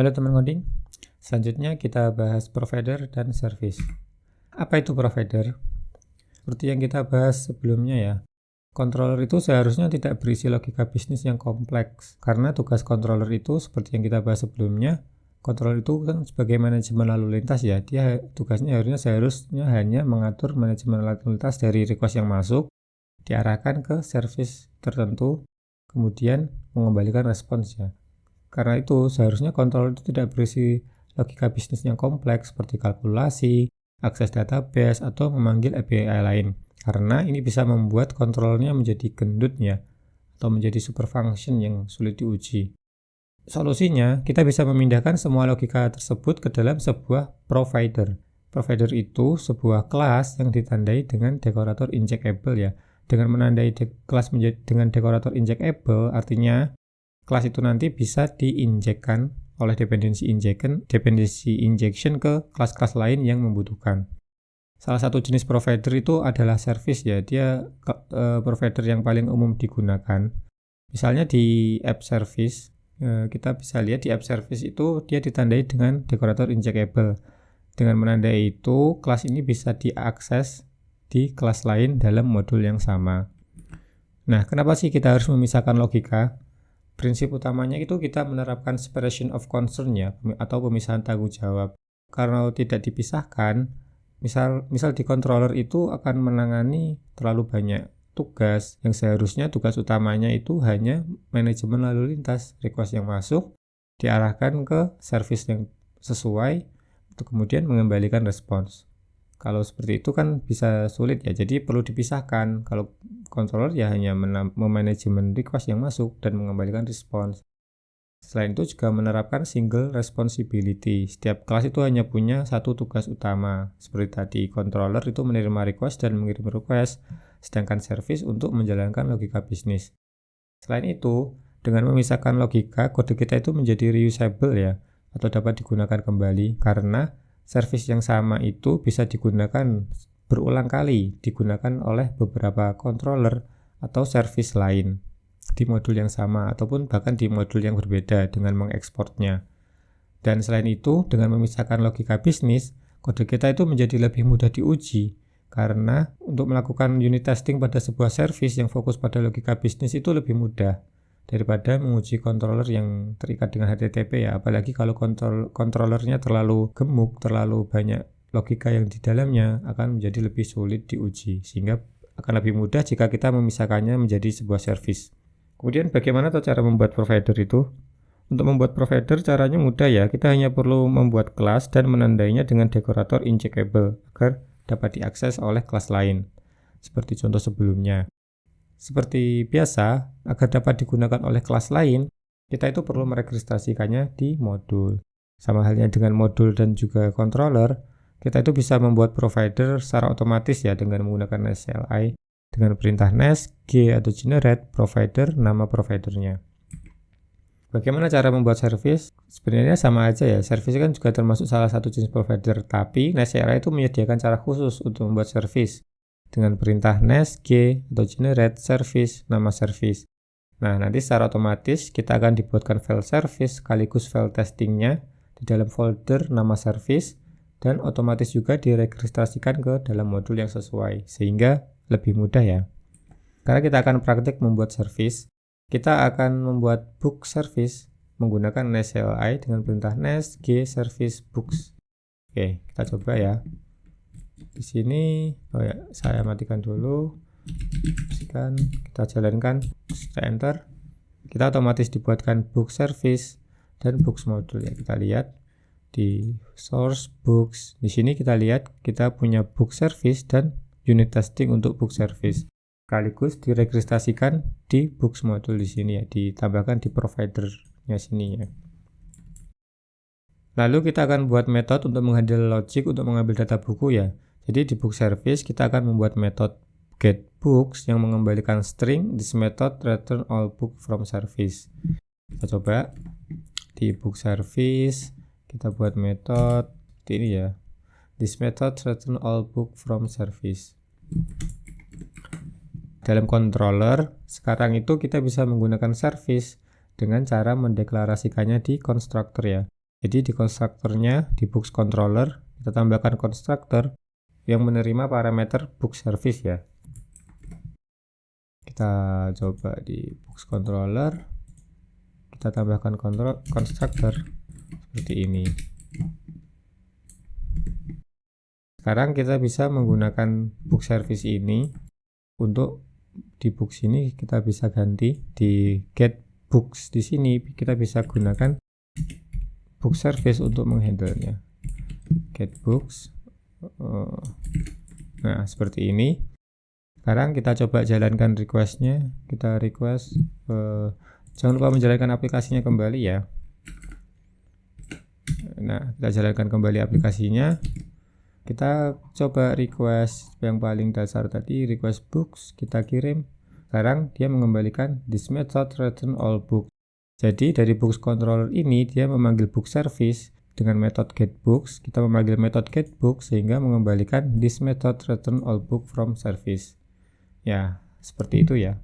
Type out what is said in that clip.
Halo teman coding, selanjutnya kita bahas provider dan service. Apa itu provider? Seperti yang kita bahas sebelumnya ya, controller itu seharusnya tidak berisi logika bisnis yang kompleks, karena tugas controller itu seperti yang kita bahas sebelumnya, controller itu kan sebagai manajemen lalu lintas ya, dia tugasnya seharusnya hanya mengatur manajemen lalu lintas dari request yang masuk, diarahkan ke service tertentu, kemudian mengembalikan responsnya. Karena itu, seharusnya controller itu tidak berisi logika bisnis yang kompleks seperti kalkulasi, akses database, atau memanggil API lain. Karena ini bisa membuat controllernya menjadi gendut ya, atau menjadi super function yang sulit diuji. Solusinya, kita bisa memindahkan semua logika tersebut ke dalam sebuah provider. Provider itu sebuah kelas yang ditandai dengan dekorator injectable ya. Dengan menandai kelas dengan dekorator injectable, artinya kelas itu nanti bisa diinjekkan oleh dependency injection ke kelas-kelas lain yang membutuhkan. Salah satu jenis provider itu adalah service ya, dia provider yang paling umum digunakan. Misalnya di app service, kita bisa lihat di app service itu dia ditandai dengan dekorator injectable. Dengan menandai itu, kelas ini bisa diakses di kelas lain dalam modul yang sama. Nah, kenapa sih kita harus memisahkan logika? Prinsip utamanya itu kita menerapkan separation of concern ya, atau pemisahan tanggung jawab. Karena tidak dipisahkan, misal di controller itu akan menangani terlalu banyak tugas yang seharusnya tugas utamanya itu hanya manajemen lalu lintas, request yang masuk diarahkan ke service yang sesuai untuk kemudian mengembalikan respons. Kalau seperti itu kan bisa sulit ya, jadi perlu dipisahkan. Kalau controller ya hanya memanajemen request yang masuk dan mengembalikan respons. Selain itu juga menerapkan single responsibility. Setiap kelas itu hanya punya satu tugas utama. Seperti tadi, controller itu menerima request dan mengirim request, sedangkan service untuk menjalankan logika bisnis. Selain itu, dengan memisahkan logika, kode kita itu menjadi reusable ya, atau dapat digunakan kembali, karena service yang sama itu bisa digunakan berulang kali, digunakan oleh beberapa controller atau service lain di modul yang sama, ataupun bahkan di modul yang berbeda dengan mengekspornya. Dan selain itu, dengan memisahkan logika bisnis, kode kita itu menjadi lebih mudah diuji, karena untuk melakukan unit testing pada sebuah service yang fokus pada logika bisnis itu lebih mudah daripada menguji controller yang terikat dengan HTTP ya, apalagi kalau controllernya terlalu gemuk, terlalu banyak logika yang di dalamnya, akan menjadi lebih sulit diuji, sehingga akan lebih mudah jika kita memisahkannya menjadi sebuah service. Kemudian bagaimana cara membuat provider itu? Untuk membuat provider caranya mudah ya, kita hanya perlu membuat kelas dan menandainya dengan dekorator injectable agar dapat diakses oleh kelas lain, seperti contoh sebelumnya. Seperti biasa, agar dapat digunakan oleh kelas lain, kita itu perlu meregistrasikannya di modul. Sama halnya dengan modul dan juga controller, kita itu bisa membuat provider secara otomatis ya dengan menggunakan CLI dengan perintah nest g atau generate provider nama providernya. Bagaimana cara membuat service? Sebenarnya sama aja ya, service kan juga termasuk salah satu jenis provider, tapi CLI itu menyediakan cara khusus untuk membuat service dengan perintah nest g atau generate service nama service. Nah, nanti secara otomatis kita akan dibuatkan file service sekaligus file testingnya di dalam folder nama service, dan otomatis juga diregistrasikan ke dalam modul yang sesuai, sehingga lebih mudah ya. Karena kita akan praktik membuat service, kita akan membuat book service menggunakan nest CLI dengan perintah nest g service books. Oke, kita coba ya. Di sini saya matikan dulu, kita jalankan, kita enter, kita otomatis dibuatkan book service dan books modul ya. Kita lihat di source books, di sini kita lihat kita punya book service dan unit testing untuk book service, sekaligus diregistrasikan di books modul di sini ya, ditambahkan di providernya sini ya. Lalu kita akan buat metode untuk menghandle logic untuk mengambil data buku ya. Jadi di book service kita akan membuat metode get books yang mengembalikan string. This method return all book from service. Kita coba di book service kita buat metode seperti ini ya. This method return all book from service. Dalam controller sekarang itu kita bisa menggunakan service dengan cara mendeklarasikannya di constructor ya. Jadi di konstruktornya, di books controller, kita tambahkan konstruktor yang menerima parameter books service ya. Kita coba di books controller, kita tambahkan konstruktor seperti ini. Sekarang kita bisa menggunakan book service ini untuk di books ini kita bisa ganti di get books. Di sini kita bisa gunakan book service untuk menghandlenya. Get books. Nah, seperti ini. Sekarang kita coba jalankan requestnya. Kita request. Jangan lupa menjalankan aplikasinya kembali ya. Nah, kita jalankan kembali aplikasinya. Kita coba request yang paling dasar tadi, request books, kita kirim. Sekarang dia mengembalikan this method return all books. Jadi dari books controller ini dia memanggil book service dengan method getBooks. Kita memanggil method getBooks sehingga mengembalikan this method return all book from service. Ya, seperti itu ya.